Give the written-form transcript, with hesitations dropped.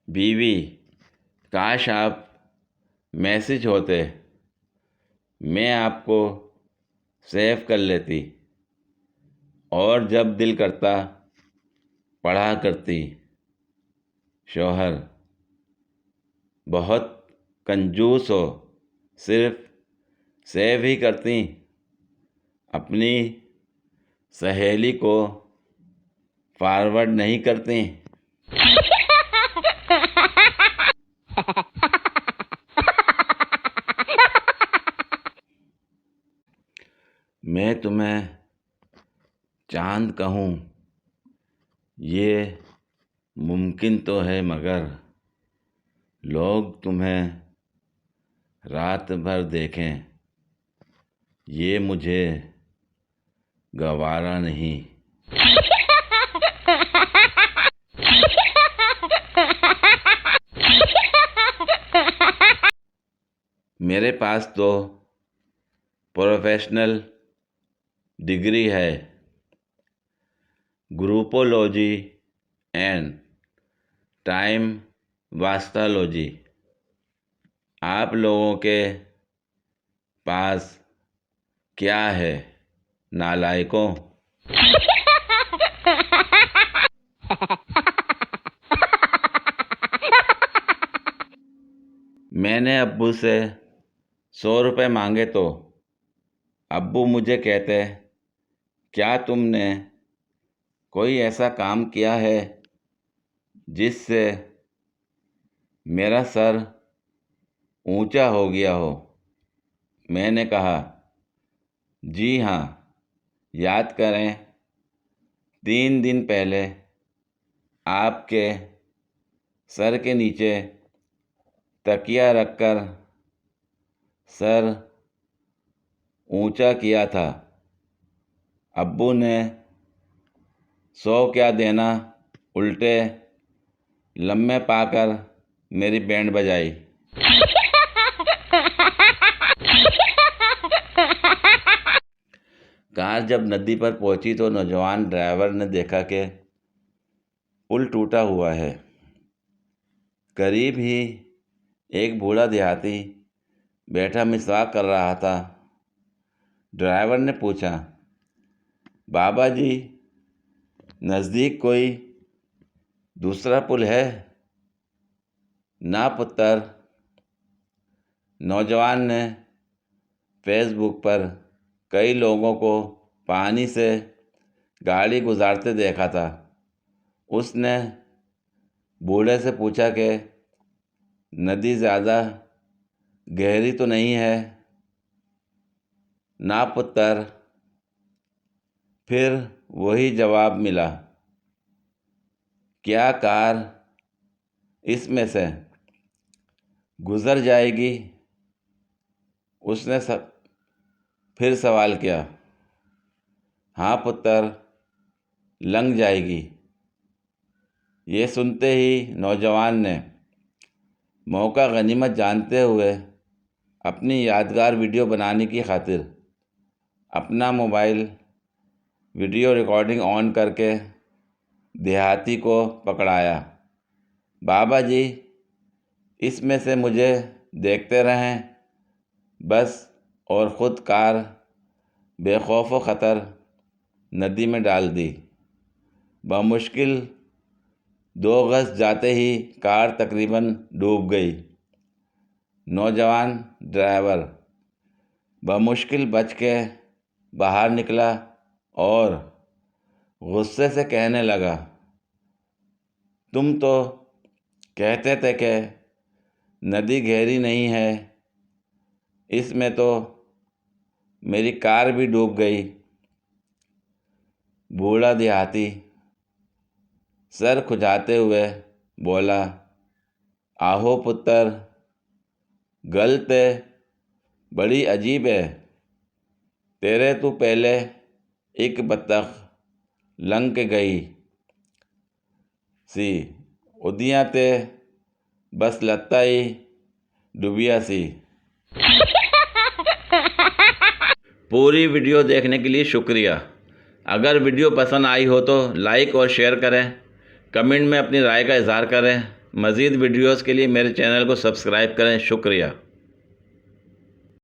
बीवी, काश आप मैसेज होते, मैं आपको सेव कर लेती और जब दिल करता पढ़ा करती। शौहर, बहुत कंजूस हो, सिर्फ सेव ही करती, अपनी सहेली को फॉरवर्ड नहीं करती। मैं तुम्हें चांद कहूँ, ये मुमकिन तो है, मगर लोग तुम्हें रात भर देखें, ये मुझे गवारा नहीं। मेरे पास तो प्रोफेशनल डिग्री है, ग्रुपोलॉजी एंड टाइम वास्तालॉजी। आप लोगों के पास क्या है, नालायकों? मैंने अब्बू से 100 रुपये मांगे तो अब्बू मुझे कहते, क्या तुमने कोई ऐसा काम किया है जिससे मेरा सर ऊंचा हो गया हो? मैंने कहा, जी हाँ, याद करें, 3 दिन पहले आपके सर के नीचे तकिया रखकर सर ऊंचा किया था। अब्बू ने 100 क्या देना, उल्टे लम्हे पाकर मेरी बैंड बजाई। कार जब नदी पर पहुंची तो नौजवान ड्राइवर ने देखा कि पुल टूटा हुआ है। करीब ही एक बूढ़ा देहाती बैठा मिसवाक कर रहा था। ड्राइवर ने पूछा, बाबा जी, नज़दीक कोई दूसरा पुल है? ना पुत्र, नौजवान ने फेसबुक पर कई लोगों को पानी से गाड़ी गुजारते देखा था। उसने बूढ़े से पूछा कि नदी ज़्यादा गहरी तो नहीं है? ना पुत्र, फिर वही जवाब मिला, क्या कार इसमें से गुज़र जाएगी? उसने फिर सवाल किया। हाँ पुत्र, लंघ जाएगी। ये सुनते ही नौजवान ने मौका गनीमत जानते हुए अपनी यादगार वीडियो बनाने की खातिर अपना मोबाइल वीडियो रिकॉर्डिंग ऑन करके देहाती को पकड़ाया। बाबा जी, इसमें से मुझे देखते रहें बस, और ख़ुद कार बेखौफ ख़तर नदी में डाल दी। बमुश्किल 2 गज जाते ही कार तकरीबन डूब गई। नौजवान ड्राइवर बमुश्किल बच के बाहर निकला और गुस्से से कहने लगा, तुम तो कहते थे कि नदी गहरी नहीं है, इसमें तो मेरी कार भी डूब गई। बूढ़ा देहाती सर खुजाते हुए बोला, आहो पुत्र, गल ते बड़ी अजीब है। तेरे तो पहले एक बत्तख लंघ के गई सी, उदियां ते बस लत्ता ही डूबिया सी। पूरी वीडियो देखने के लिए शुक्रिया। अगर वीडियो पसंद आई हो तो लाइक और शेयर करें, कमेंट में अपनी राय का इजहार करें। मज़ीद वीडियोज़ के लिए मेरे चैनल को सब्सक्राइब करें। शुक्रिया।